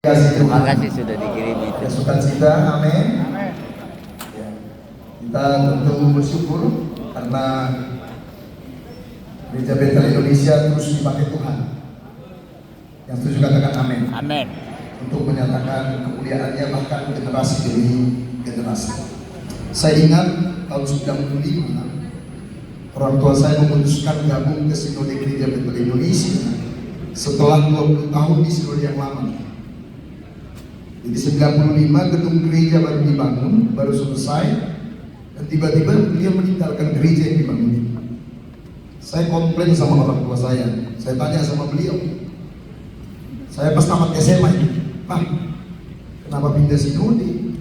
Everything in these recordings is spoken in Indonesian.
Kasih Terima Tuhan. kasih sudah dikirim itu. Sukacita, amin. Ya. Kita tentu bersyukur karena Gereja Betel Indonesia terus dipakai Tuhan. Yang setuju katakan amin. Amin. Untuk menyatakan kemuliaannya bahkan generasi demi generasi. Saya ingat tahun 95 orang tua saya memutuskan gabung ke Sinode Gereja Betel Indonesia setelah 20 tahun di sinode yang lama. Jadi 95 gedung gereja baru dibangun, baru selesai, dan tiba-tiba dia meninggalkan gereja yang dibangun itu. Saya komplain sama orang tua saya tanya sama beliau, saya pas tamat SMA itu, Pak, kenapa pindah sinode?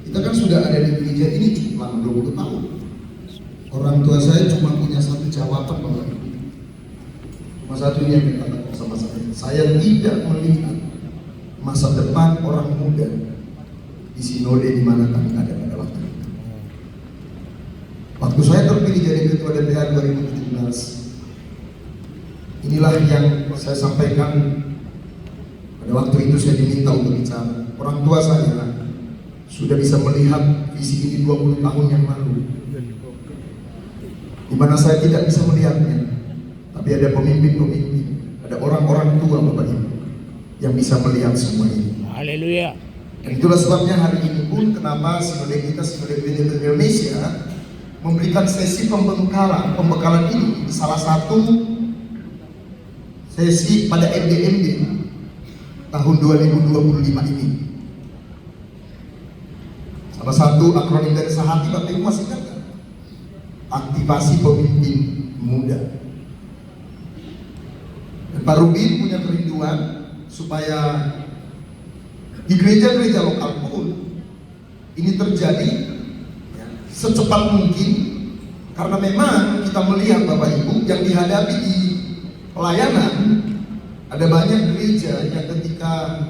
Kita kan sudah ada di gereja ini cukup lama, 20 tahun. Orang tua saya cuma punya satu jawaban, Bapak Ibu. Cuma satu yang dikatakan sama saya tidak melihat masa depan orang muda di sinode di mana kami ada pada waktu itu. Waktu saya terpilih jadi ketua DPR 2017, inilah yang saya sampaikan. Pada waktu itu saya diminta untuk bicara. Orang tua saya sudah bisa melihat visi ini 20 tahun yang lalu, di mana saya tidak bisa melihatnya, tapi ada pemimpin-pemimpin, ada orang-orang tua Bapak Ibu yang bisa melihat semua ini. Haleluya. Dan itulah sebabnya hari ini pun kenapa sinode kita, Sinode Gereja Betel Indonesia, memberikan sesi pembekalan ini di salah satu sesi pada MDMD tahun 2025 ini. Salah satu akronim dari Sahati, Bapak Ibu masih ingat kan? Aktivasi pemimpin muda. Dan Pak Rubin punya kerinduan supaya di gereja-gereja lokal pun ini terjadi ya, secepat mungkin, karena memang kita melihat Bapak Ibu yang dihadapi di pelayanan, ada banyak gereja yang ketika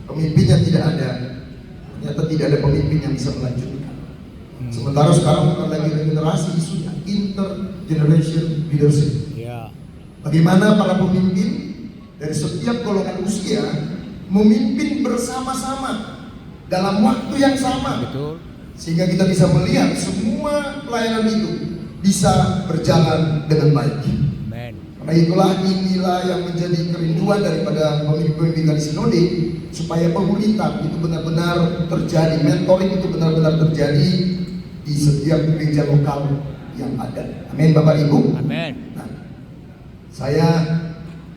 pemimpinnya tidak ada, ternyata tidak ada pemimpin yang bisa melanjutkan. Sementara sekarang bukan lagi regenerasi, isunya intergeneration leadership. Bagaimana para pemimpin dari setiap golongan usia memimpin bersama-sama dalam waktu yang sama. Betul. Sehingga kita bisa melihat semua pelayanan itu bisa berjalan dengan baik. Amen. Karena inilah yang menjadi kerinduan daripada pemimpin-pemimpin dari sinode, supaya pengulitan itu benar-benar terjadi, mentoring itu benar-benar terjadi di setiap gereja lokal yang ada. Amin Bapak Ibu. Amin. Nah, saya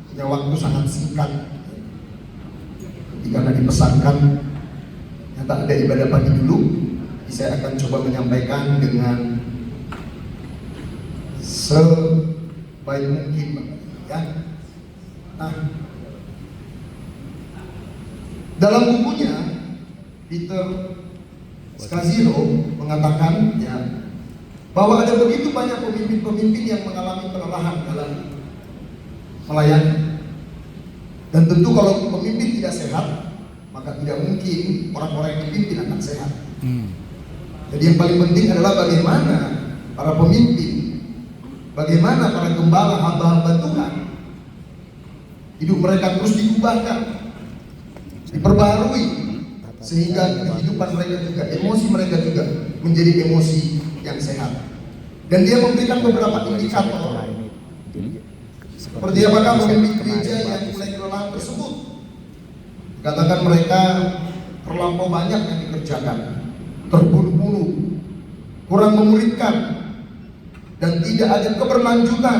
punya waktu sangat singkat, karena dipesankan nyata ada ibadah pagi dulu. Saya akan coba menyampaikan dengan sebaik mungkin, ya. Nah, dalam bukunya Peter Scazzero mengatakan ya, bahwa ada begitu banyak pemimpin-pemimpin yang mengalami kelelahan dalam melayani. Dan tentu kalau pemimpin tidak sehat, maka tidak mungkin orang-orang yang dipimpin akan sehat. Jadi yang paling penting adalah bagaimana para pemimpin, bagaimana para gembala, hamba-hamba Tuhan, hidup mereka terus diubahkan, diperbarui, sehingga kehidupan mereka juga, emosi mereka juga menjadi emosi yang sehat. Dan dia memberikan beberapa indikator. Seperti apakah pemimpin gereja yang mulai kelelahan tersebut? Katakan mereka terlampau banyak yang dikerjakan, terburu-buru, kurang memuridkan, dan tidak ada keberlanjutan,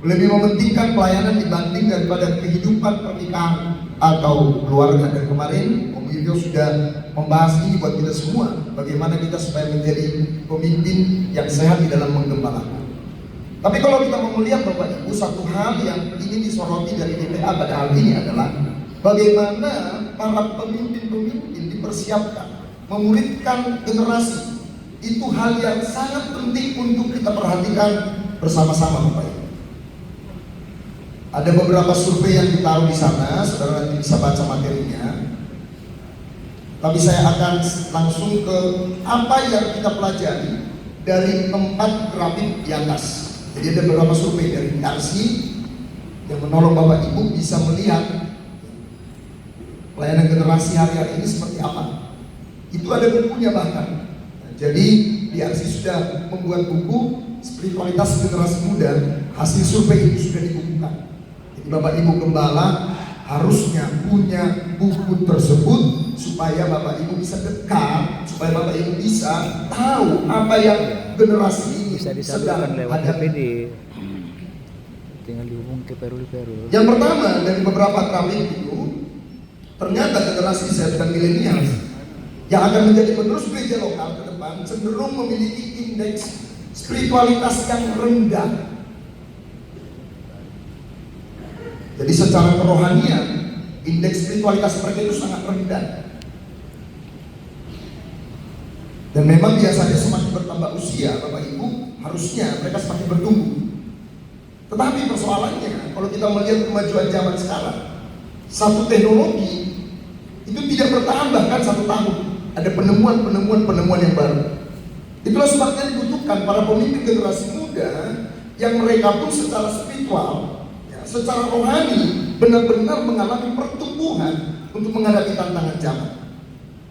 lebih mementingkan pelayanan dibanding daripada kehidupan pernikahan atau keluarga. Dan kemarin Om Yudho sudah membahas ini buat kita semua, bagaimana kita supaya menjadi pemimpin yang sehat di dalam menggembalakan. Tapi kalau kita mau melihat Bapak Ibu, satu hal yang ingin disoroti dari DPA pada hal ini adalah bagaimana para pemimpin-pemimpin dipersiapkan memuridkan generasi. Itu hal yang sangat penting untuk kita perhatikan bersama-sama Bapak Ibu. Ada beberapa survei yang ditaruh di sana, saudara nanti bisa baca materinya. Tapi saya akan langsung ke apa yang kita pelajari dari 4 grafik di atas. Jadi ada beberapa survei dari RC yang menolong Bapak Ibu bisa melihat pelayanan generasi hari-hari ini seperti apa. Itu ada bukunya bahkan. Nah, jadi DRC sudah membuat buku spiritualitas generasi muda, hasil survei itu sudah dibukukan. Jadi Bapak Ibu Gembala harusnya punya buku tersebut supaya Bapak Ibu bisa dekat, supaya Bapak Ibu bisa tahu apa yang generasi ini bisa sedang disalurkan lewat hadapi. DPD. Tinggal dihubung ke Perul. Yang pertama, dari beberapa kali itu ternyata generasi Z dan milenial yang akan menjadi penerus gereja lokal ke depan cenderung memiliki indeks spiritualitas yang rendah. Jadi secara kerohanian, indeks spiritualitas mereka itu sangat rendah. Dan memang biasanya semakin bertambah usia, Bapak Ibu, harusnya mereka semakin bertumbuh. Tetapi persoalannya, kalau kita melihat kemajuan zaman sekarang, satu teknologi itu tidak bertahan bahkan 1 tahun. Ada penemuan yang baru. Itulah sebabnya dibutuhkan para pemimpin generasi muda yang mereka pun secara spiritual, secara rohani benar-benar mengalami pertumbuhan untuk menghadapi tantangan zaman.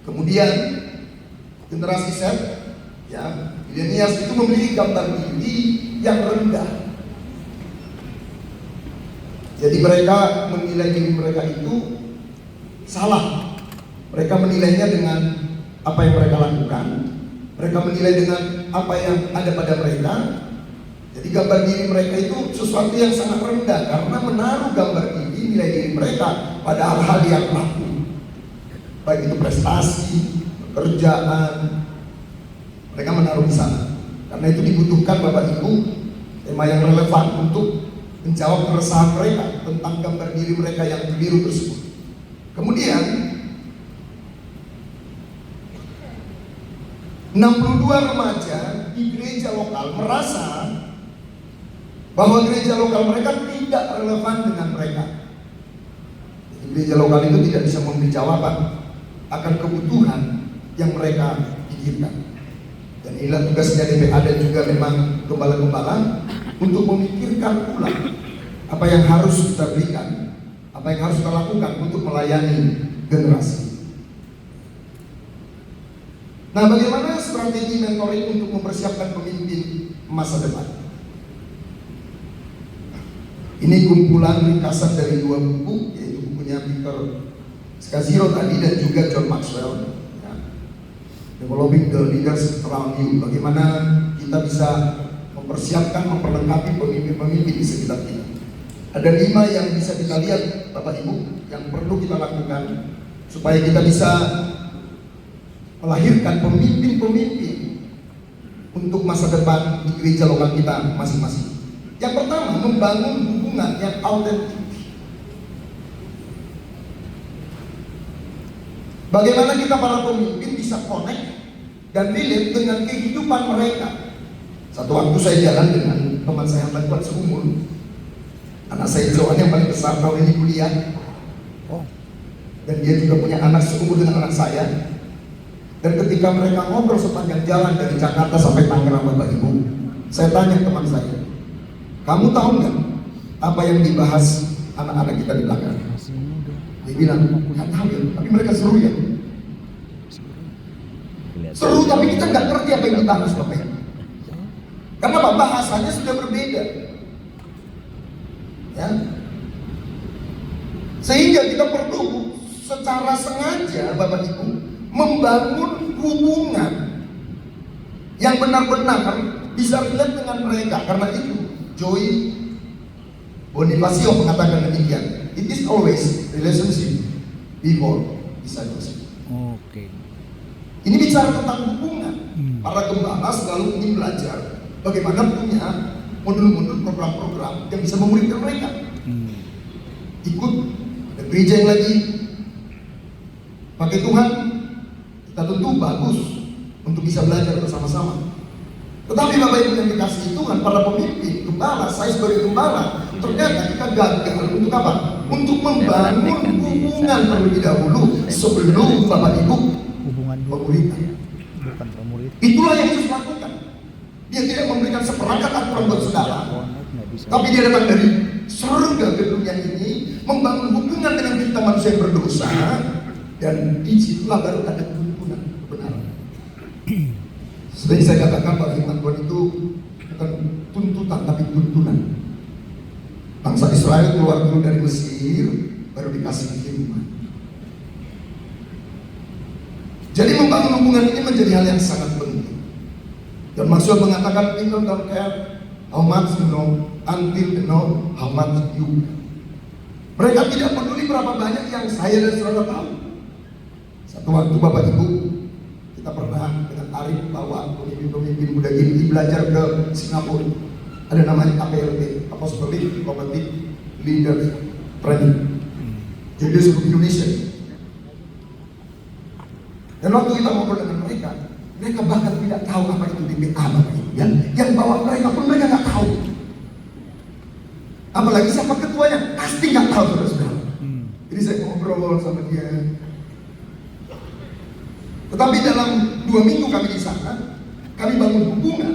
Kemudian generasi Z, milenial itu memiliki gambar diri yang rendah. Jadi mereka menilai diri mereka itu salah. Mereka menilainya dengan apa yang mereka lakukan. Mereka menilai dengan apa yang ada pada mereka. Jadi gambar diri mereka itu sesuatu yang sangat rendah karena menaruh gambar diri, nilai diri mereka pada hal-hal yang laku, baik itu prestasi, pekerjaan, mereka menaruh di sana. Karena itu dibutuhkan Bapak Ibu tema yang relevan untuk menjawab keresahan mereka tentang gambar diri mereka yang keliru tersebut. Kemudian 62 remaja di gereja lokal merasa bahwa gereja lokal mereka tidak relevan dengan mereka. Jadi gereja lokal itu tidak bisa memberi jawaban akan kebutuhan yang mereka pikirkan. Dan inilah tugasnya DPA dan juga memang gembala-gembala untuk memikirkan ulang apa yang harus kita berikan, apa yang harus kita lakukan untuk melayani generasi. Nah, bagaimana strategi mentoring untuk mempersiapkan pemimpin masa depan? Ini kumpulan ringkasan dari 2 buku, yaitu bukunya Peter Scazzero tadi dan juga John Maxwell, Developing the Leaders Around You. Bagaimana kita bisa mempersiapkan, memperlengkapi pemimpin-pemimpin di sekitar kita. Ada 5 yang bisa kita lihat Bapak Ibu yang perlu kita lakukan supaya kita bisa melahirkan pemimpin-pemimpin untuk masa depan di gereja lokal kita masing-masing. Yang pertama, membangun hubungan yang autentik. Bagaimana kita para pemimpin bisa connect dan relate dengan kehidupan mereka. Satu waktu saya jalan dengan teman saya yang berbuat seumur. Anak saya Johan yang paling besar tahun ini kuliah. Dan dia juga punya anak seumur dengan anak saya. Dan ketika mereka ngobrol sepanjang jalan dari Jakarta sampai Tangerang Bapak Ibu, saya tanya teman saya, kamu tahu nggak apa yang dibahas anak-anak kita di belakang? Dia bilang, nggak tahu ya, tapi mereka seru ya. Seru tapi kita nggak ngerti apa yang dibahas Bapak Ibu. Karena apa? Bahasanya sudah berbeda. Ya. Sehingga kita perlu secara sengaja Bapak Ibu membangun hubungan yang benar-benar bisa relate dengan mereka. Karena itu Joy Bonifacio mengatakan demikian, it is always relationship before discipleship. Oke. Ini bicara tentang hubungan. Para gembala selalu ingin belajar bagaimana punya modul-modul program-program yang bisa memuridkan mereka. Ikut ada gereja yang lagi pakai Tuhan, kita tentu bagus untuk bisa belajar bersama-sama. Tetapi Bapak Ibu yang dikasihi Tuhan, para pemimpin, gembala, saya sebagai gembala, ternyata kita gagal untuk apa? Untuk membangun hubungan terlebih dahulu sebelum Bapak Ibu Hubungan pemuridan. bukan pemurid. Itulah yang Yesus lakukan. Dia tidak memberikan seperangkat aturan buat saudara, tapi dia datang dari surga ke dunia ini, membangun hubungan dengan kita manusia yang berdosa, dan disitulah baru ada tuntunan kebenaran. Sering saya katakan bahwa firman Tuhan itu bukan tuntutan tapi tuntunan. Bangsa Israel keluar dulu dari Mesir, baru dikasih firman. Jadi membangun hubungan ini menjadi hal yang sangat penting. Dan Maxwell mengatakan, people don't care how much you know until you know how much you. Mereka tidak peduli berapa banyak yang saya dan saudara tahu. Satu waktu Bapak Ibu, kita pernah dengan Arif bawa pemimpin-pemimpin muda ini belajar ke Singapura. Ada namanya APLT, Apostolic Diplomatic Leaders Training. Jadi dia seluruh Indonesia. Dan waktu kita ngobrol dengan mereka bahkan tidak tahu apa itu DPA Bapak Ibu. Yang bawa mereka pun mereka nggak tahu. Apalagi siapa ketuanya, pasti nggak tahu saudara-saudara. Jadi saya ngobrol sama dia. Tetapi dalam 2 minggu kami di sana, kami bangun hubungan.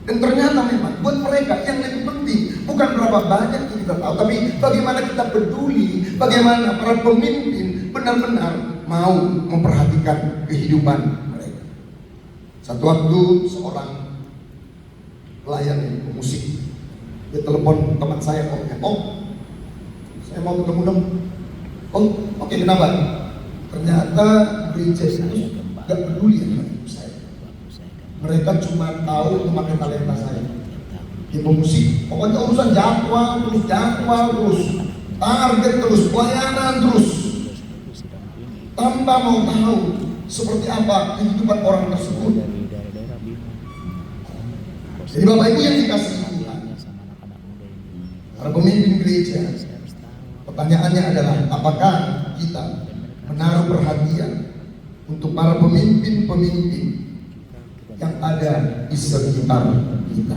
Dan ternyata memang buat mereka yang lebih penting bukan berapa banyak yang kita tahu, tapi bagaimana kita peduli, bagaimana para pemimpin benar-benar mau memperhatikan kehidupan mereka. Satu waktu seorang pelayan musik, dia telepon teman saya, saya mau ketemu dong. Oke, kenapa? Ternyata gereja itu gak peduli dengan hidup saya. Mereka cuma tahu memakai talenta saya. Di musik, pokoknya urusan jadwal terus, target terus, pelayanan terus. Tanpa mau tahu seperti apa kehidupan orang tersebut. Jadi Bapak Ibu yang dikasihi Tuhan, para pemimpin gereja, pertanyaannya adalah apakah kita menaruh perhatian untuk para pemimpin-pemimpin yang ada di sekitar kita.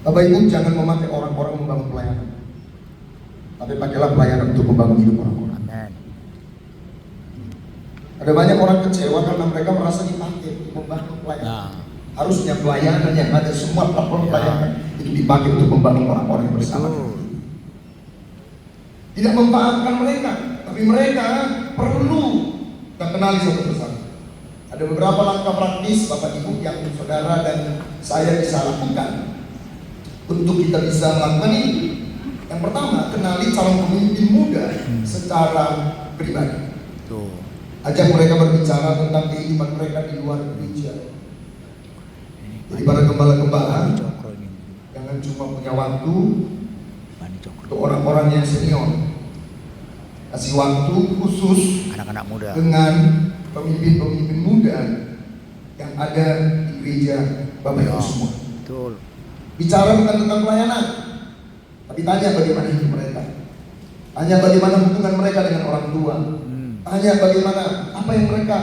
Bapak Ibu jangan memakai orang-orang membangun pelayanan, tapi pakailah pelayanan untuk membangun hidup orang-orang. Amen. Ada banyak orang kecewa karena mereka merasa dipakai untuk membangun pelayanan. Harusnya pelayanan yang ada semua platform pelayanan itu dipakai untuk membangun orang-orang yang bersama. Tidak memanfaatkan mereka, tapi mereka perlu kita kenali satu persatu. Ada beberapa langkah praktis Bapak Ibu yang saudara dan saya bisa lakukan untuk kita bisa melakukan ini. Yang pertama, kenali calon pemimpin muda secara pribadi. Ajak mereka berbicara tentang kehidupan mereka di luar gereja. Jadi para gembala-gembala jangan cuma punya waktu untuk orang-orang yang senior. Kasih waktu khusus anak-anak muda dengan pemimpin-pemimpin muda yang ada di gereja Bapak Ibu semua. Betul. Bicara bukan tentang pelayanan, tapi tanya bagaimana hidup mereka. Tanya bagaimana hubungan mereka dengan orang tua. Tanya bagaimana apa yang mereka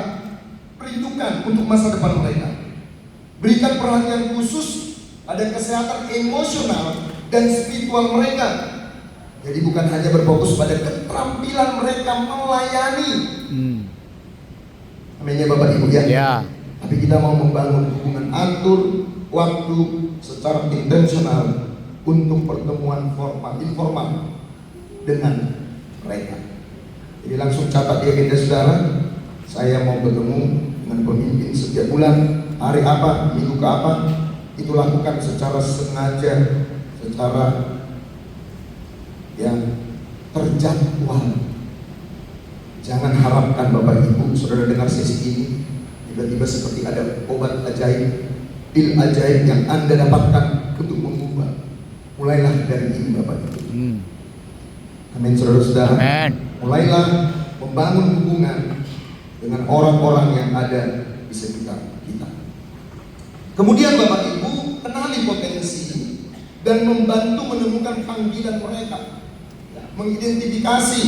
perhitungkan untuk masa depan mereka. Berikan perhatian khusus pada kesehatan emosional dan spiritual mereka. Jadi bukan hanya berfokus pada keterampilan mereka melayani. Aminnya Bapak Ibu ya. Tapi kita mau membangun hubungan atur waktu secara intensional untuk pertemuan informal dengan mereka. Jadi langsung catat di agenda saudara. Saya mau bertemu dengan pemimpin setiap bulan, hari apa, minggu ke apa. Itu lakukan secara sengaja, secara yang terjadwal. Jangan harapkan Bapak Ibu saudara dengar sesi ini tiba-tiba seperti ada obat ajaib, pil ajaib yang Anda dapatkan untuk mengubah. Mulailah dari ini Bapak Ibu. Amin saudara-saudara. Mulailah membangun hubungan dengan orang-orang yang ada di sekitar kita. Kemudian Bapak Ibu kenali potensi dan membantu menemukan panggilan mereka, mengidentifikasi,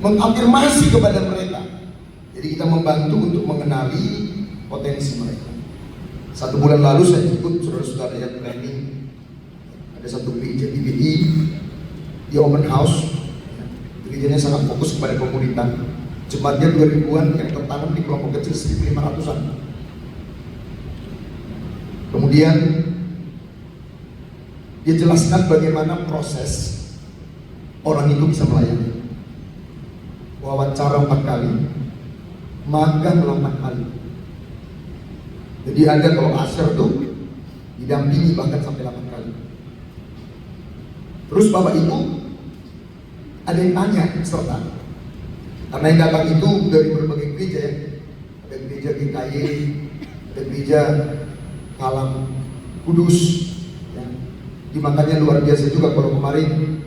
mengafirmasi kepada mereka. Jadi kita membantu untuk mengenali potensi mereka. 1 bulan lalu saya ikut saudara-saudara yang training. Ada satu gereja DBI, di open house. Gerejanya sangat fokus kepada komunitas. Jemaatnya 2000-an yang tertanam di kelompok kecil 1500-an. Kemudian Dia jelaskan bagaimana proses orang itu bisa melayani. Wawancara 4 kali, magang 8 kali. Jadi ada kalau Asher tuh didampingi bahkan sampai 8 kali. Terus Bapak Ibu, ada yang tanya serta, karena yang datang itu dari berbagai gereja ya. Ada gereja GKY, ada gereja Kalam Kudus ya. Makanya luar biasa juga kalau kemarin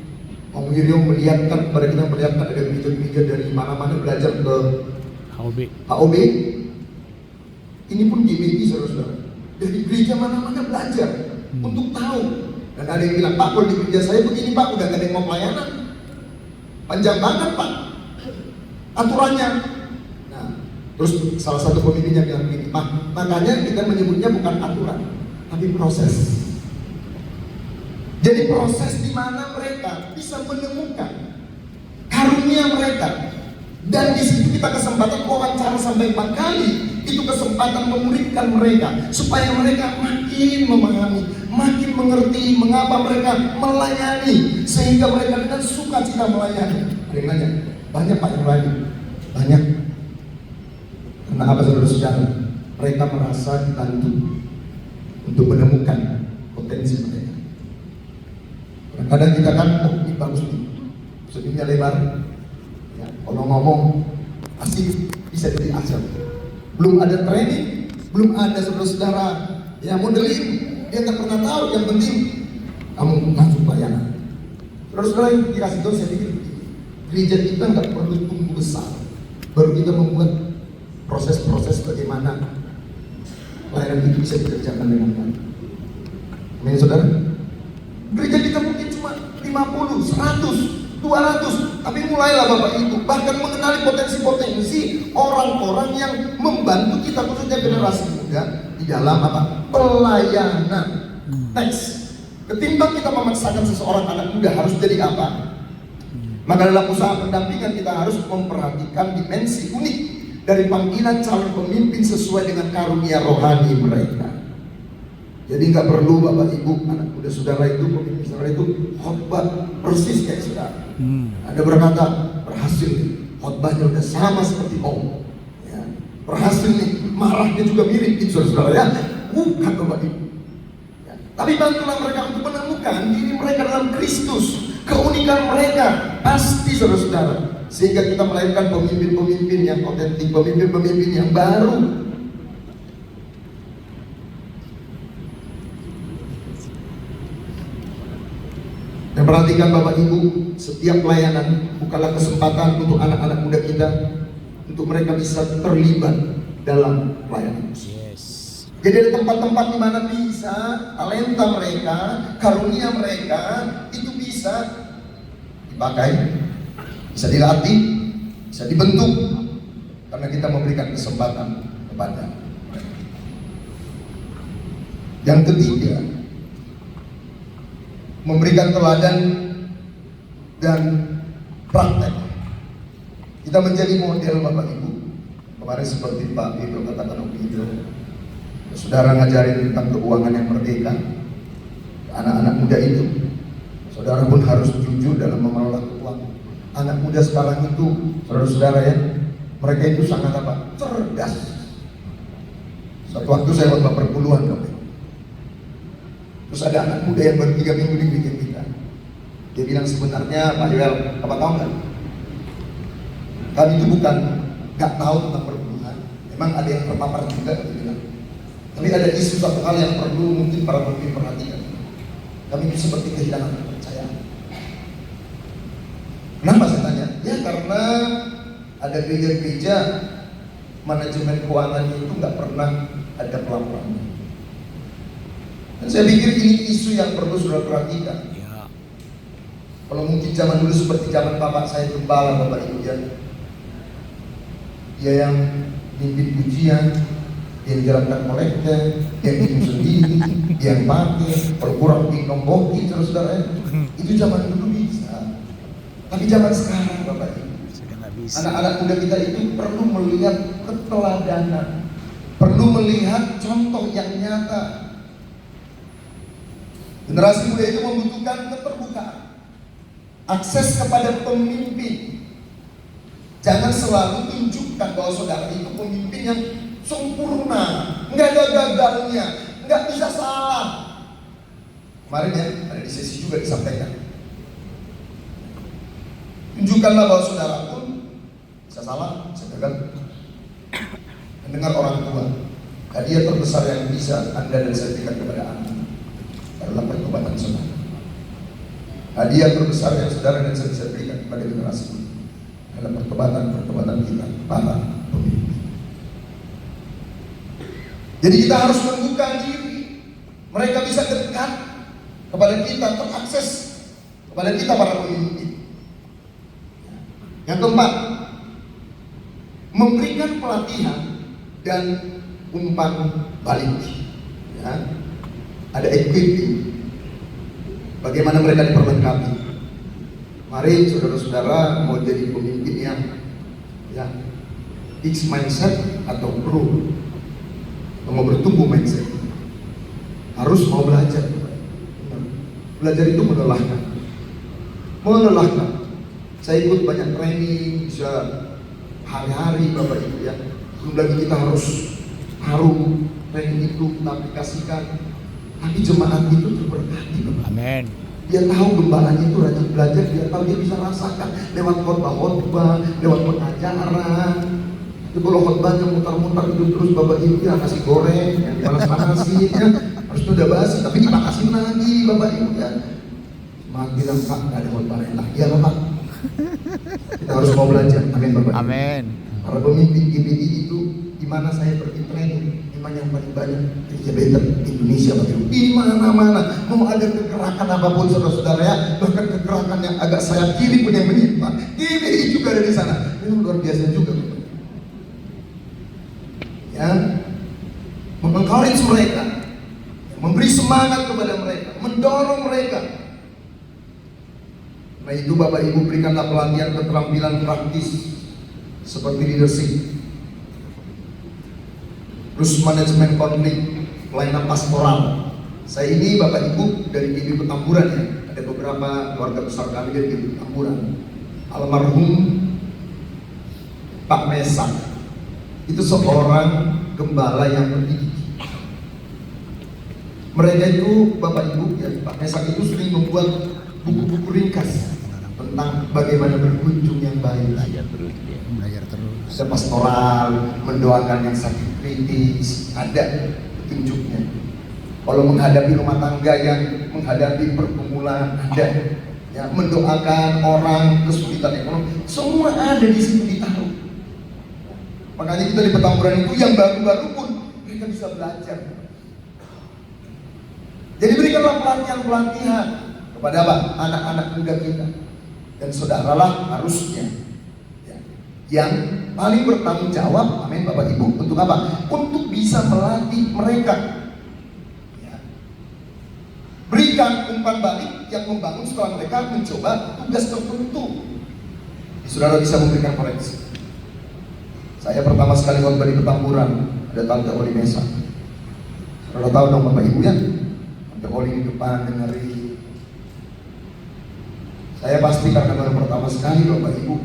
Om Wiryo melihatkan kepada kita, melihatkan ada gereja-gereja dari mana-mana belajar ke HOB. Ini pun GBI saudara-saudara. Dari gereja mana-mana belajar untuk tahu. Dan ada yang bilang, Pak kalau di gereja saya begini Pak, udah gak ada yang mau pelayanan. Panjang banget Pak aturannya. Nah, terus salah satu pemimpinnya bilang begini, makanya kita menyebutnya bukan aturan, tapi proses. Jadi proses di mana mereka bisa menemukan karunia mereka. Dan di situ kita kesempatan wawancara sampai 4 kali. Itu kesempatan memuridkan mereka supaya mereka makin memahami, makin mengerti mengapa mereka melayani, sehingga mereka dengan sukacita melayani. Ada yang nanya, banyak Pak yang lain? Banyak. Karena apa saudara-saudara? Mereka merasa dibantu untuk menemukan potensi mereka. Kadang-kadang kita kan, oh ini bagus nih, sudutnya lebar. Ya, kalau ngomong pasti bisa jadi asal. Belum ada training, belum ada saudara-saudara yang modeling, dia tak pernah tahu. Yang penting kamu langsung pelayanan. Saudara-saudara yang dikasih tahu, saya pikir gereja kita nggak perlu tumbuh besar, baru kita membuat proses-proses bagaimana pelayanan itu bisa dikerjakan dengan baik. Amin saudara. Gereja kita mungkin cuma 50, 100, 200, tapi mulailah Bapak Ibu bahkan mengenali potensi-potensi orang-orang yang membantu kita, khususnya generasi muda di dalam apa? Pelayanan. Next, ketimbang kita memaksakan seseorang anak muda harus jadi apa, maka dalam usaha pendampingan kita harus memperhatikan dimensi unik dari panggilan calon pemimpin sesuai dengan karunia rohani mereka. Jadi nggak perlu Bapak Ibu anak muda saudara itu, pemimpin saudara itu khotbah persis kayak saudara. Ada berkata berhasil nih, khotbahnya udah sama seperti Om. Ya, berhasil nih, marahnya juga mirip gitu saudara ya. Bukan Bapak Ibu. Ya, tapi bantulah mereka untuk menemukan diri mereka dalam Kristus, keunikan mereka pasti saudara-saudara. Sehingga kita melahirkan pemimpin-pemimpin yang otentik, pemimpin-pemimpin yang baru. Dan perhatikan Bapak Ibu, setiap pelayanan bukanlah kesempatan untuk anak-anak muda kita untuk mereka bisa terlibat dalam pelayanan. Jadi ada tempat-tempat di mana bisa talenta mereka, karunia mereka itu bisa dipakai, bisa dilatih, bisa dibentuk, karena kita memberikan kesempatan kepada mereka. Yang ketiga, memberikan teladan dan praktek. Kita menjadi model Bapak Ibu. Kemarin seperti Pak Widodo katakan Widodo, saudara ngajarin tentang keuangan yang merdeka. Anak-anak muda itu, saudara pun harus jujur dalam mengelola keuangan. Anak muda sekarang itu, saudara-saudara ya, mereka itu sangat apa? Cerdas. Suatu waktu saya khotbah perpuluhan Bapak. Terus ada anak muda yang baru 3 minggu di gereja kita. Dia bilang sebenarnya Pak Yoel, apa tahu nggak? Kami itu bukan nggak tahu tentang perpuluhan. Memang ada yang terpapar juga, dia bilang. Tapi ada isu satu hal yang perlu mungkin para pemimpin perhatikan. Kami itu seperti kehilangan kepercayaan. Kenapa saya tanya? Ya karena ada gereja-gereja manajemen keuangannya itu nggak pernah ada pelaporan. Dan saya pikir ini isu yang perlu saudara perhatikan. Ya. Kalau mungkin zaman dulu seperti zaman bapak saya gembala, Bapak Ibu ya, dia yang mimpin pujian, dia yang jalankan kolektor, dia yang minum sendiri, dia yang pakai, berkurang di nomboki, saudara-saudara. Itu zaman dulu bisa. Tapi zaman sekarang Bapak Ibu, anak-anak muda kita itu perlu melihat keteladanan, perlu melihat contoh yang nyata. Generasi muda itu membutuhkan keterbukaan, akses kepada pemimpin. Jangan selalu tunjukkan bahwa saudara itu pemimpin yang sempurna, nggak ada gagalnya, nggak bisa salah. Kemarin ya, ada di sesi juga disampaikan. Tunjukkanlah bahwa saudara pun bisa salah, bisa gagal. Mendengar orang tua, hadiah terbesar yang bisa Anda dan saya berikan kepada anak adalah pertobatan saudara. Hadiah terbesar yang saudara dan saya bisa berikan kepada generasi ini adalah pertobatan kita, para pemimpin. Jadi kita harus membuka diri. Mereka bisa dekat kepada kita, terakses kepada kita para pemimpin. Yang keempat, memberikan pelatihan dan umpan balik. Ya. Ada equipping. Bagaimana mereka diperlengkapi. Mari saudara-saudara mau jadi pemimpin yang ya, fixed mindset atau pro, mau bertumbuh mindset, harus mau belajar. Belajar itu melelahkan. Saya ikut banyak training, bisa hari-hari Bapak Ibu ya. Belum lagi kita harus training itu kita aplikasikan. Tapi jemaat itu terberkati Bapak. Amin. Dia tahu gembalanya itu rajin belajar, dia tahu, dia bisa rasakan lewat khotbah, lewat pengajaran. Itu kalau khotbahnya mutar-mutar itu terus Bapak Ibu ya nasi goreng, yang dipanas-panasin ya, harus itu udah basi, tapi dipanasin lagi Bapak Ibu ya. Maaf bilang Pak, nggak ada khotbah lain lagi ya Bapak. Kita harus mau belajar, amin Bapak Ibu. Amin. Para pemimpin GBI itu di mana saya pergi training, iman yang paling banyak gereja Betel Indonesia Bapak Ibu. Di mana-mana mau ada kegerakan apapun saudara-saudara ya, bahkan kegerakan yang agak sayap kiri pun yang menyimpang, GBI juga ada di sana. Ini luar biasa juga Bapak. Ya, mengencourage mereka, memberi semangat kepada mereka, mendorong mereka. Nah itu Bapak Ibu berikanlah pelatihan keterampilan praktis seperti leadership, terus manajemen konflik, pelayanan pastoral. Saya ini Bapak Ibu dari GBI Petamburan ya, ada beberapa keluarga besar kami dari GBI Petamburan. Almarhum Pak Mesak itu seorang gembala yang pendidik. Mereka itu Bapak Ibu ya, Pak Mesak itu sering membuat buku-buku ringkas tentang bagaimana berkunjung yang baik. Belajar terus. Ada pastoral, mendoakan yang sakit kritis, ada petunjuknya. Kalau menghadapi rumah tangga yang menghadapi pergumulan, ada. Ya, mendoakan orang kesulitan ekonomi, semua ada di situ ditaruh. Makanya kita di Petamburan itu yang baru-baru pun mereka bisa belajar. Jadi berikanlah pelatihan kepada apa? Anak-anak muda kita. Dan saudaralah harusnya ya, yang paling bertanggung jawab, amin Bapak Ibu, untuk apa? Untuk bisa melatih mereka ya. Berikan umpan balik yang membangun setelah mereka mencoba tugas tertentu. Saudara bisa memberikan koreksi. Saya pertama sekali khotbah di Petamburan, ada Tante Oli Mesa. Saudara tahu dong Bapak Ibu ya, Tante Oli di depan dengerin. Saya pasti karena baru pertama sekali Bapak Ibu,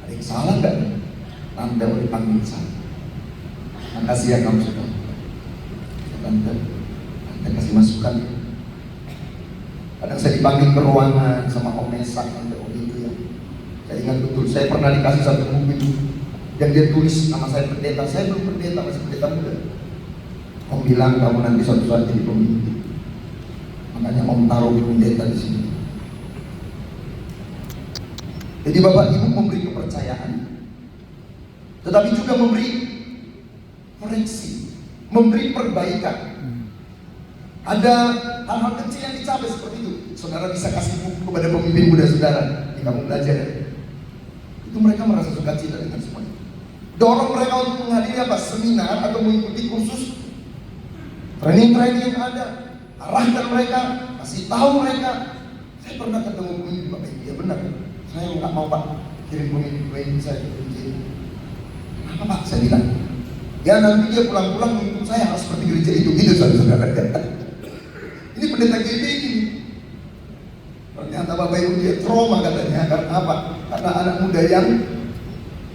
ada yang salah nggak? Tante Oli panggil saya. Makasih ya kamu sudah. Tante kasih masukan. Kadang saya dipanggil ke ruangan sama Om Mesa, Tante Oli itu ya. Saya ingat betul, saya pernah dikasih satu buku itu yang dia tulis nama saya pendeta. Saya belum pendeta, masih pendeta muda. Om bilang kamu nanti suatu saat jadi pemimpin. Makanya Om taruh pendeta di sini. Jadi Bapak Ibu memberi kepercayaan, tetapi juga memberi koreksi, memberi perbaikan. Ada hal-hal kecil yang dicapai seperti itu. Saudara bisa kasih buku kepada pemimpin muda saudara, yang kamu belajar ya. Itu mereka merasa suka cita dengan semuanya. Dorong mereka untuk menghadiri apa? Seminar atau mengikuti kursus training-training yang ada. Arahkan mereka, kasih tahu mereka. Saya pernah ketemu pemimpin Bapak Ibu, ya benar. Saya nggak mau Pak kirim pemimpin saya ke gereja. Kenapa Pak? Saya bilang, ya nanti dia pulang-pulang untuk saya harus seperti gereja itu, gitu saudara. Ini pendeta GBI. Ternyata Bapak Ibu dia trauma katanya. Karena apa? Karena anak muda yang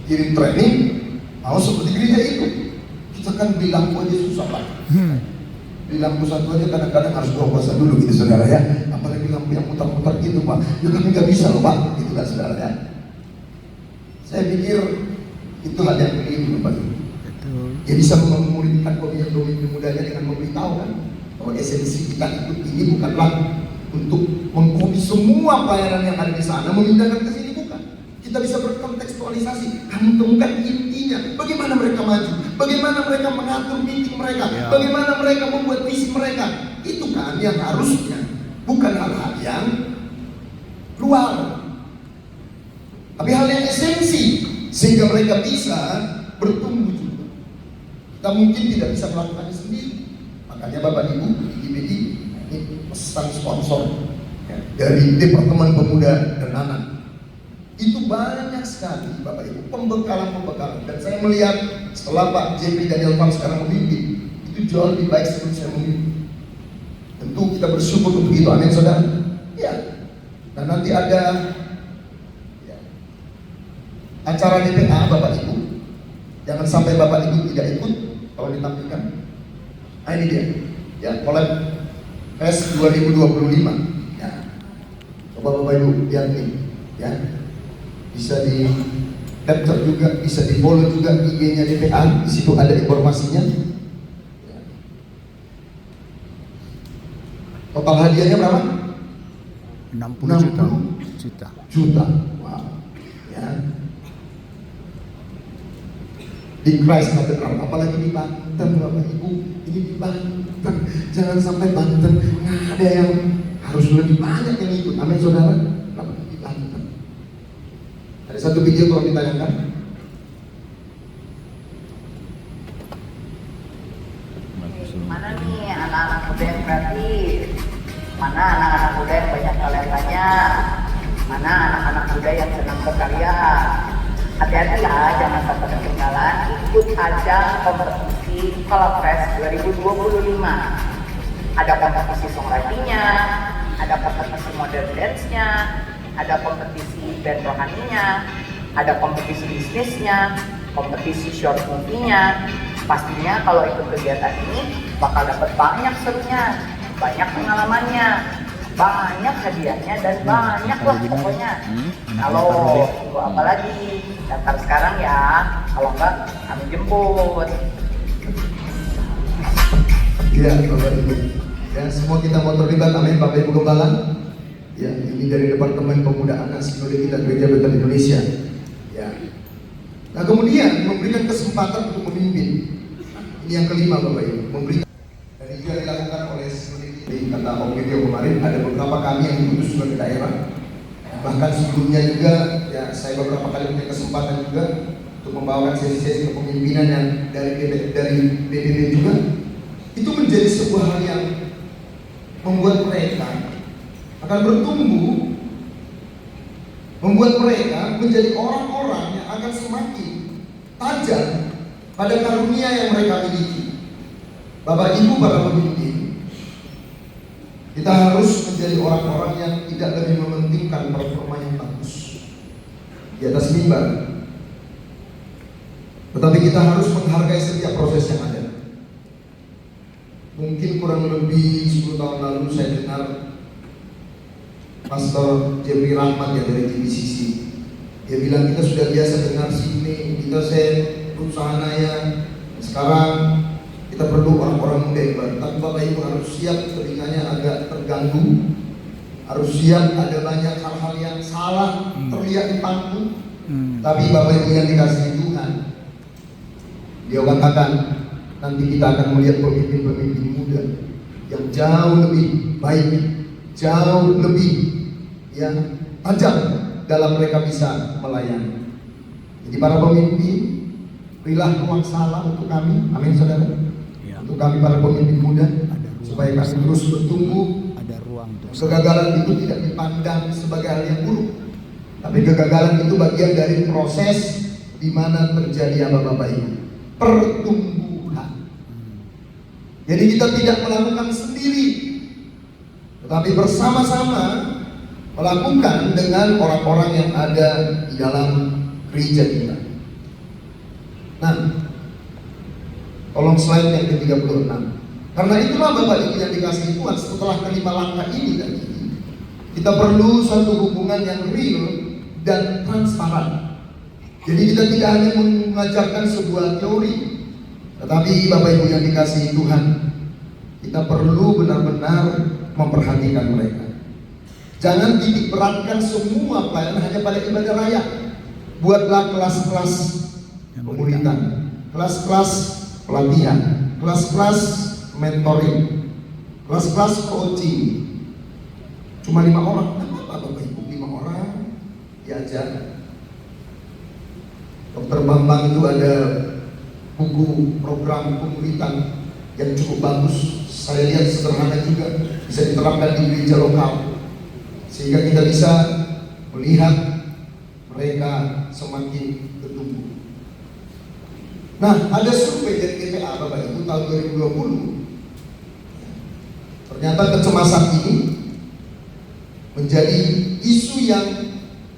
kirim training mau seperti gereja itu. Kita kan beli lampu aja susah Pak. Beli lampu satu aja kadang-kadang harus doa puasa dulu gitu saudara ya. Apalagi lampu yang muter-muter gitu Pak. Ya kami nggak bisa loh Pak. Gitu kan saudara ya. Saya pikir itu hal yang keliru Bapak Ibu. Dia bisa memulihkan pemimpin mudanya dengan memberitahu kan bahwa esensi kita ikut ini bukanlah untuk mengkopi semua pelayanan yang ada di sana, memindahkan ke sini bukan. Kita bisa berkontekstualisasi, kami temukan intinya, bagaimana mereka maju, bagaimana mereka mengatur meeting mereka, bagaimana mereka membuat visi mereka. Itu kan yang harusnya, bukan hal-hal yang luar, tapi hal yang esensi sehingga mereka bisa bertumbuh juga. Kita mungkin tidak bisa melakukannya sendiri. Makanya Bapak Ibu di GBI ini pesan sponsor ya, dari Departemen Pemuda dan Anak. Itu banyak sekali Bapak Ibu pembekalan. Dan saya melihat setelah Pak Jeffrey Daniel Pham sekarang memimpin, itu jauh lebih baik sebelum saya memimpin. Tentu kita bersyukur untuk itu, amin saudara. Ya. Dan nanti ada ya, acara DPA Bapak Ibu. Jangan sampai Bapak Ibu tidak ikut kalau ditampilkan. Nah ini dia, ya Collab Fest 2025. Ya, coba Bapak Ibu lihat nih, ya bisa di capture juga, bisa di follow juga IG-nya DPA. Di situ ada informasinya. Ya. Total hadiahnya berapa? 60 juta. Wow. Ya. Di Christ Cathedral, apalagi di Banten Bapak Ibu, ini di Banten, jangan sampai Banten nggak ada yang harus lebih banyak yang ikut, amin saudara. Di Banten ada satu video kalau ditayangkan. Mana nih anak-anak muda yang kreatif, mana anak-anak muda yang banyak talentanya, mana anak-anak muda yang senang berkarya. Hati-hati ya, jangan sampai ketinggalan. Ikut ajang kompetisi Collab Fest 2025. Ada kompetisi songwriting-nya, ada kompetisi modern dance-nya, ada kompetisi band rohaninya, ada kompetisi bisnisnya, kompetisi short movie-nya. Pastinya kalau ikut kegiatan ini bakal dapat banyak serunya, banyak pengalamannya, banyak hadiahnya, dan banyak lah pokoknya. Kalau tunggu apa lagi, daftar sekarang ya, kalau enggak kami jemput. Iya Bapak Ibu, ya semua kita mau terlibat, amin Bapak Ibu Gembala. Ya ini dari Departemen Pemuda Anak Sinode kita Gereja Bethel Indonesia. Ya. Nah kemudian memberikan kesempatan untuk memimpin. Ini yang kelima Bapak Ibu, memberikan. Dan juga dilakukan oleh kata Om Video kemarin, ada beberapa kami yang diutus juga ke daerah. Bahkan sebelumnya juga, ya saya beberapa kali punya kesempatan juga untuk membawakan sesi-sesi kepemimpinan yang dari BPB juga. Itu menjadi sebuah hal yang membuat mereka akan bertumbuh, membuat mereka menjadi orang-orang yang akan semakin tajam pada karunia yang mereka miliki. Bapak Ibu para pemimpin, kita harus menjadi orang-orang yang tidak lebih mementingkan performa yang bagus di atas mimbar, tetapi kita harus menghargai setiap proses yang ada. Mungkin kurang lebih 10 tahun lalu saya dengar Pastor Jeffrey Rahmat ya dari TVCC. Dia bilang kita sudah biasa dengar sini, kita perusahaan ya. Sekarang kita perlu orang-orang muda yang baru. Tapi Bapak Ibu harus siap telinganya agak terganggu, harus siap ada banyak hal-hal yang salah terlihat di panggung. Tapi Bapak Ibu yang dikasihi Tuhan, Dia katakan nanti kita akan melihat pemimpin-pemimpin muda yang jauh lebih baik, jauh lebih yang tajam dalam mereka bisa melayani. Jadi para pemimpin, berilah ruang salah untuk kami, amin saudara. Ya. Untuk kami para pemimpin muda, supaya kami terus bertumbuh. Ada ruang untuk kegagalan itu tidak dipandang sebagai hal yang buruk, tapi kegagalan itu bagian dari proses di mana terjadi apa Bapak Ibu? Pertumbuhan. Jadi kita tidak melakukan sendiri, tetapi bersama-sama melakukan dengan orang-orang yang ada di dalam gereja kita. Nah, tolong slide yang ke-36. Karena itulah Bapak Ibu yang dikasihi Tuhan, setelah kelima langkah ini tadi, kita perlu suatu hubungan yang real dan transparan. Jadi kita tidak hanya mengajarkan sebuah teori, tetapi Bapak Ibu yang dikasihi Tuhan, kita perlu benar-benar memperhatikan mereka. Jangan titik beratkan semua pelayanan hanya pada ibadah raya. Buatlah kelas-kelas pemuritan, kelas-kelas pelatihan, kelas-kelas mentoring, kelas-kelas coaching. Cuma 5 orang, apa Bapak Ibu? 5 orang diajar. Dr. Bambang itu ada buku program pemuritan yang cukup bagus. Saya lihat sederhana juga, bisa diterapkan di gereja lokal, sehingga kita bisa melihat mereka semakin bertumbuh. Nah, ada survei dari GPA Bapak Ibu tahun 2020. Ternyata kecemasan ini menjadi isu yang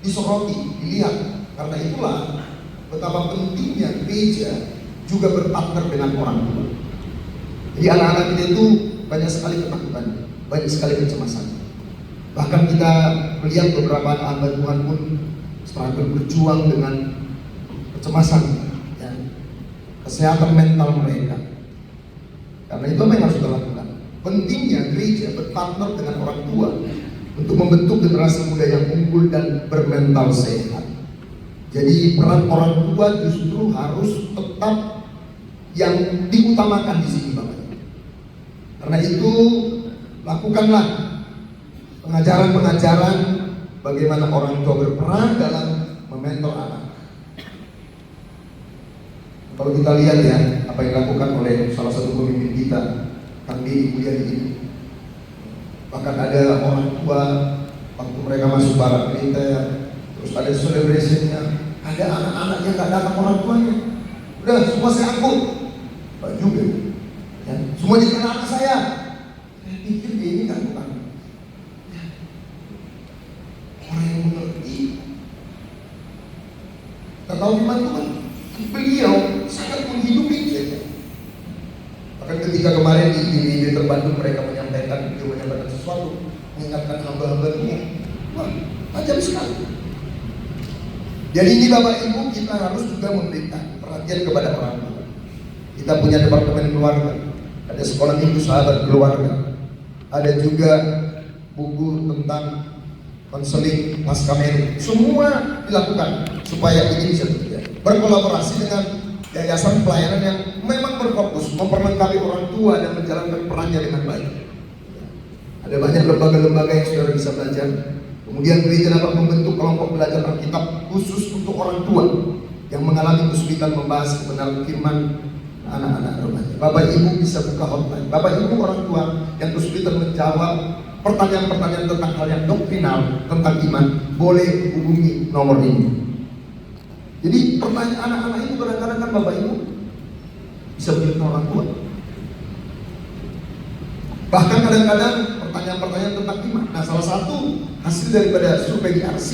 disoroti, dilihat. Karena itulah betapa pentingnya gereja juga berpartner dengan orang tua. Jadi anak-anak kita itu banyak sekali ketakutan, banyak sekali kecemasan. Bahkan kita melihat beberapa hamba Tuhan pun struggle berjuang dengan kecemasan, ya, kesehatan mental mereka. Karena itu memang harus kita lakukan. Pentingnya gereja berpartner dengan orang tua untuk membentuk generasi muda yang unggul dan bermental sehat. Jadi peran orang tua justru harus tetap yang diutamakan di sini, Bapak. Karena itu lakukanlah pengajaran-pengajaran bagaimana orang tua berperan dalam mementor anak. Kalau kita lihat ya apa yang dilakukan oleh salah satu pemimpin kita, Kang Didi Mulyadi ini. Bahkan ada orang tua waktu mereka masuk barak militer, terus ada celebration-nya, ada anak-anak yang nggak datang orang tuanya. Udah semua saya angkut, Pak juga. Ya, semua jadi anak saya. Saya pikir dia ini kan bukan orang yang mengerti. Kita tahu firman Tuhan, beliau sangat menghidupi gereja. Bahkan ketika kemarin di Bandung mereka menyampaikan sesuatu, mengingatkan hamba-hamba Tuhan, wah, tajam sekali. Jadi ini Bapak Ibu, kita harus juga memberikan perhatian kepada orang tua. Kita punya departemen keluarga, ada sekolah minggu sahabat keluarga, ada juga buku tentang konseling pasca merit. Semua dilakukan supaya ini bisa terjadi. Berkolaborasi dengan yayasan pelayanan yang memang berfokus memperlengkapi orang tua dan menjalankan perannya dengan baik. Ada banyak lembaga-lembaga yang saudara bisa belajar. Kemudian gereja dapat membentuk kelompok belajar Alkitab khusus untuk orang tua yang mengalami kesulitan membahas kebenaran firman anak-anak remaja. Bapak Ibu bisa buka hotline. Bapak Ibu orang tua yang kesulitan menjawab pertanyaan-pertanyaan tentang hal yang doktrinal tentang iman, boleh hubungi nomor ini. Jadi pertanyaan anak-anak itu kadang-kadang kan Bapak Ibu bisa menjadi orang tua. Bahkan kadang-kadang pertanyaan-pertanyaan tentang iman. Nah, salah satu hasil daripada survei DRC,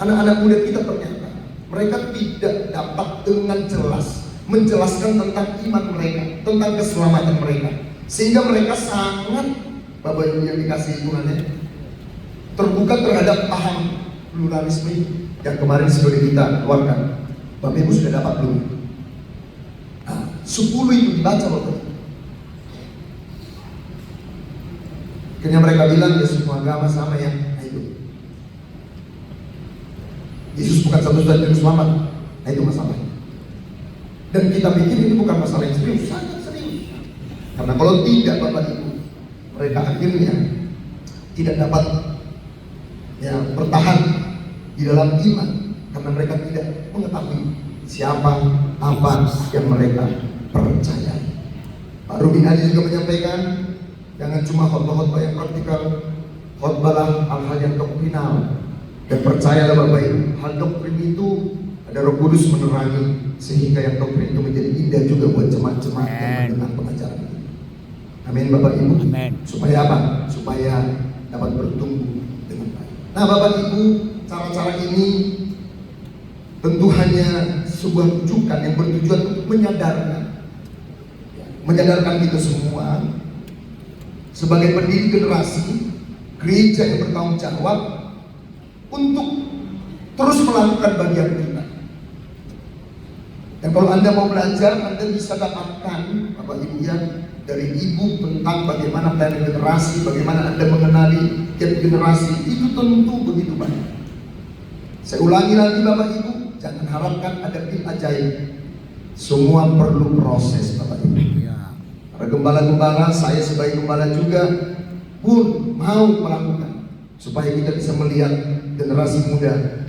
anak-anak muda kita ternyata mereka tidak dapat dengan jelas menjelaskan tentang iman mereka, tentang keselamatan mereka, sehingga mereka sangat, Bapak Ibu yang dikasihi Tuhan ya, terbuka terhadap paham pluralisme yang kemarin sudah kita keluarkan. Bapak Ibu sudah dapat belum? Nah, 10 itu dibaca Bapak Ibu. Akhirnya mereka bilang ya semua agama sama ya. Nah itu Yesus bukan satu-satunya juru selamat. Nah itu masalahnya. Dan kita pikir ini bukan masalah yang serius, sangat serius. Karena kalau tidak Bapak Ibu, mereka akhirnya tidak dapat ya bertahan di dalam iman karena mereka tidak mengetahui siapa apa yang mereka percaya. Pak Rubin Haji juga menyampaikan, jangan cuma khotbah-khotbah yang praktikal, khotbahlah hal-hal yang doktrinal. Dan percayalah Bapak Ibu, hal doktrin itu ada Roh Kudus menerangi sehingga yang doktrin itu menjadi indah juga buat jemaat-jemaat yang mendengar pengajaran ini. Amin Bapak Ibu. Amin. Supaya apa? Supaya dapat bertumbuh dengan baik. Nah Bapak Ibu, cara-cara ini tentu hanya sebuah rujukan yang bertujuan untuk menyadarkan kita semua sebagai pendiri generasi gereja yang bertanggung jawab untuk terus melakukan bagian kita. Dan kalau Anda mau belajar, Anda bisa dapatkan Bapak Ibu ya dari ibu tentang bagaimana planning generasi, bagaimana Anda mengenali tiap generasi, itu tentu begitu banyak. Saya ulangi lagi Bapak Ibu, jangan harapkan ada pil ajaib. Semua perlu proses Bapak Ibu. Para gembala-gembala, saya sebagai gembala juga pun mau melakukan supaya kita bisa melihat generasi muda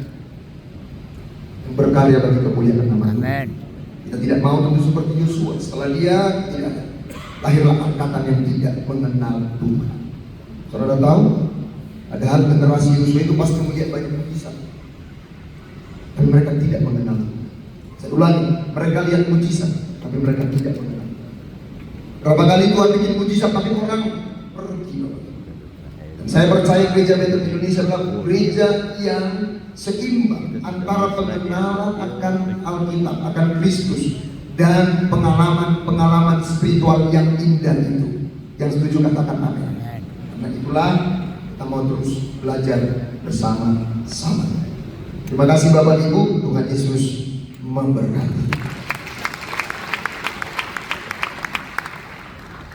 yang berkarya bagi kemuliaan nama Tuhan. Kita tidak mau tentu seperti Yosua, setelah dia tidak ada, lahirlah angkatan yang tidak mengenal Tuhan. Saudara tahu, ada hal generasi Yosua itu pasti melihat banyak mujizat, tapi mereka tidak mengenal Tuhan. Saya ulangi, mereka lihat mujizat, tapi mereka tidak mengenal. Berapa kali Tuhan bikin mujizat, tapi orang pergi. Dan saya percaya gereja Bethel Indonesia adalah gereja yang seimbang antara pengenalan akan Alkitab, akan Kristus, dan pengalaman spiritual yang indah itu. Yang setuju katakan amin. Karena itulah kita mau terus belajar bersama-sama. Terima kasih Bapak Ibu, Tuhan Yesus memberkati.